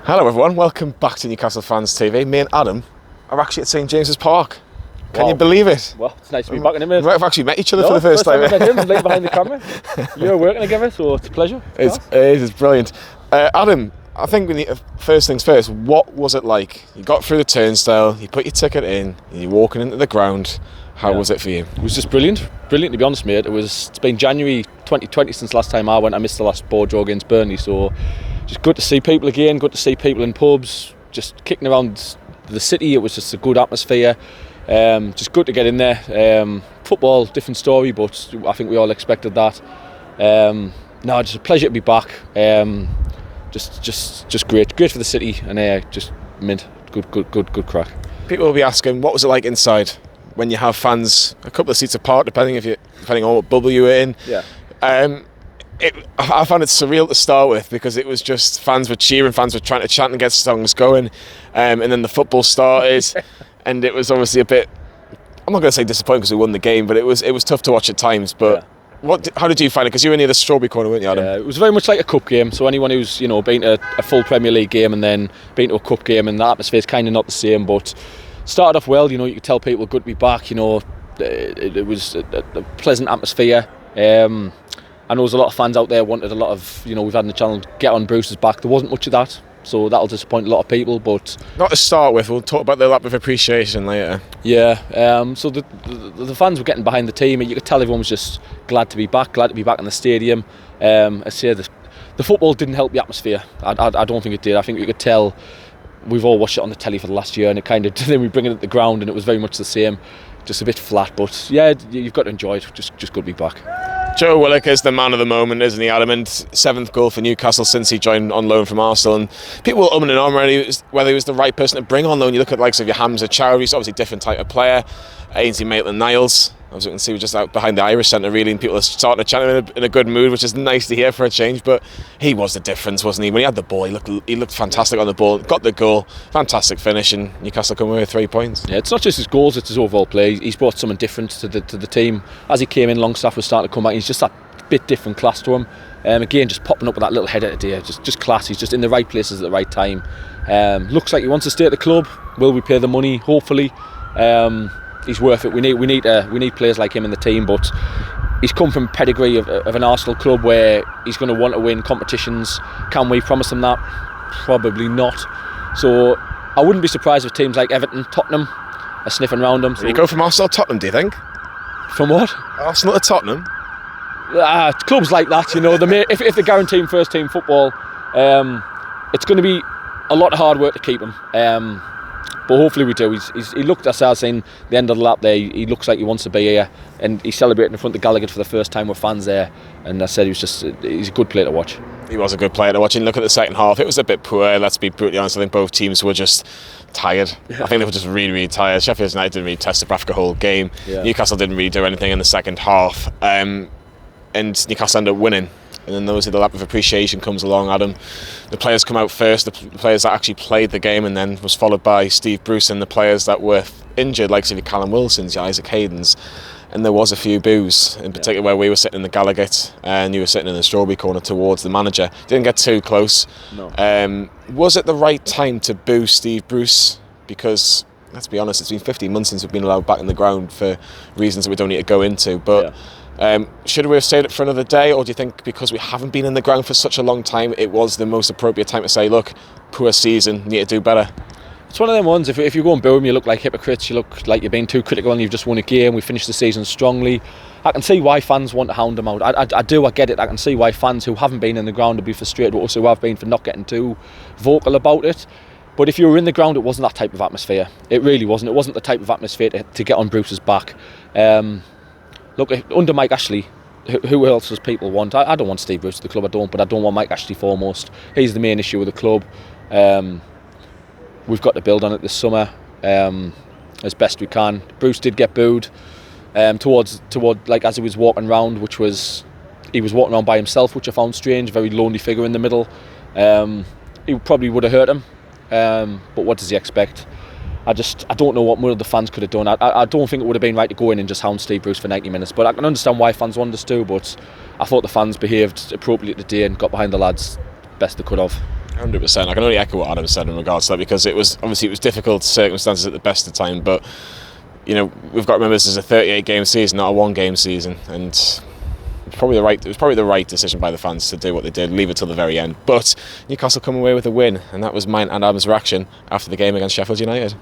Hello everyone, welcome back to Newcastle Fans TV. Me and Adam are actually at St James's Park. Can you believe it? Well, it's nice to be back in it. We've actually met each other for the first time. I met him, late behind the camera. You're working together, so it's a pleasure. It's brilliant. Adam, I think first things first, what was it like? You got through the turnstile, you put your ticket in, and you're walking into the ground. How was it for you? It was just brilliant. Brilliant, to be honest, mate. It's been January 2020 since last time I went. I missed the last board draw against Burnley, so just good to see people again, good to see people in pubs, just kicking around the city. It was just a good atmosphere. Just good to get in there. Football, different story, but I think we all expected that. Just a pleasure to be back. Just great for the city, and just mint. Good crack. People will be asking, what was it like inside when you have fans a couple of seats apart, depending on what bubble you were in? Yeah. I found it surreal to start with because it was just fans were cheering, fans were trying to chant and get songs going, and then the football started, and it was obviously a bit. I'm not going to say disappointing because we won the game, but it was tough to watch at times. But how did you find it? Because you were near the strawberry corner, weren't you, Adam? Yeah, it was very much like a cup game. So anyone who's been to a full Premier League game and then been to a cup game, and the atmosphere is kind of not the same. But started off well. You could tell people good to be back. It was a pleasant atmosphere. I know there's a lot of fans out there wanted a lot of, we've had in the channel, get on Bruce's back. There wasn't much of that, so that'll disappoint a lot of people, but... Not to start with, we'll talk about the lap of appreciation later. Yeah, so the fans were getting behind the team, and you could tell everyone was just glad to be back in the stadium. I say the football didn't help the atmosphere. I don't think it did. I think you could tell, we've all watched it on the telly for the last year, and it kind of, then we bring it at the ground, and it was very much the same, just a bit flat, but yeah, you've got to enjoy it, just good to be back. Joe Willock is the man of the moment, isn't he, Adam? And 7th goal for Newcastle since he joined on loan from Arsenal. And people were umming and ahhing whether he was the right person to bring on loan. You look at the likes of your Hamza Chowdhury, he's obviously a different type of player. Ainsley Maitland-Niles, as you can see, we're just out behind the Irish Centre really, and people are starting to chant him in a good mood, which is nice to hear for a change. But he was the difference, wasn't he? When he had the ball, he looked fantastic on the ball, got the goal, fantastic finish, and Newcastle come away with 3 points. Yeah, it's not just his goals, it's his overall play. He's brought something different to the team. As he came in, Longstaff was starting to come back. He's just that bit different class to him. Again, just popping up with that little header today, just class. He's just in the right places at the right time. Looks like he wants to stay at the club. Will we pay the money? Hopefully. He's worth it. We need players like him in the team, but he's come from pedigree of an Arsenal club where he's going to want to win competitions. Can we promise him that? Probably not. So I wouldn't be surprised if teams like Everton, Tottenham are sniffing around him. So you go from Arsenal to Tottenham, do you think? From what? Arsenal to Tottenham? Clubs like that, if they're guaranteeing first team football, it's going to be a lot of hard work to keep him. But hopefully we do. He looked, as I was saying, the end of the lap there, he looks like he wants to be here, and he's celebrating in front of Gallagher for the first time with fans there, and I said he's a good player to watch. He was a good player to watch, and look at the second half, it was a bit poor, let's be brutally honest. I think both teams were just tired. I think they were just really, really tired. Sheffield United didn't really test the breath the whole game. Newcastle didn't really do anything in the second half, and Newcastle ended up winning. And then obviously the lap of appreciation comes along, Adam. The players come out first, the players that actually played the game, and then was followed by Steve Bruce and the players that were injured, like your Callum Wilson's, your Isaac Hayden's. And there was a few boos, in particular where we were sitting in the Gallagher and you were sitting in the strawberry corner towards the manager. Didn't get too close. No. Was it the right time to boo Steve Bruce? Because, let's be honest, it's been 15 months since we've been allowed back in the ground for reasons that we don't need to go into. But should we have stayed it for another day, or do you think because we haven't been in the ground for such a long time, it was the most appropriate time to say, look, poor season, need to do better? It's one of them ones, if you go and boo him, you look like hypocrites, you look like you're being too critical and you've just won a game, we finished the season strongly. I can see why fans want to hound him out. I get it. I can see why fans who haven't been in the ground would be frustrated with us who have been for not getting too vocal about it. But if you were in the ground, it wasn't that type of atmosphere. It really wasn't. It wasn't the type of atmosphere to get on Bruce's back. Look, under Mike Ashley, who else does people want? I don't want Steve Bruce at the club, but I don't want Mike Ashley foremost. He's the main issue with the club. We've got to build on it this summer as best we can. Bruce did get booed towards like as he was walking around, he was walking around by himself, which I found strange. Very lonely figure in the middle. He probably would have hurt him, but what does he expect? I don't know what more the fans could have done. I don't think it would have been right to go in and just hound Steve Bruce for 90 minutes, but I can understand why fans wanted to, but I thought the fans behaved appropriately today and got behind the lads best they could have. 100%. I can only echo what Adam said in regards to that, because it was difficult circumstances at the best of time, but you know, we've got to remember this is a 38 game season, not a 1 game season, and it was probably the right decision by the fans to do what they did, leave it till the very end. But Newcastle come away with a win, and that was mine and Adam's reaction after the game against Sheffield United.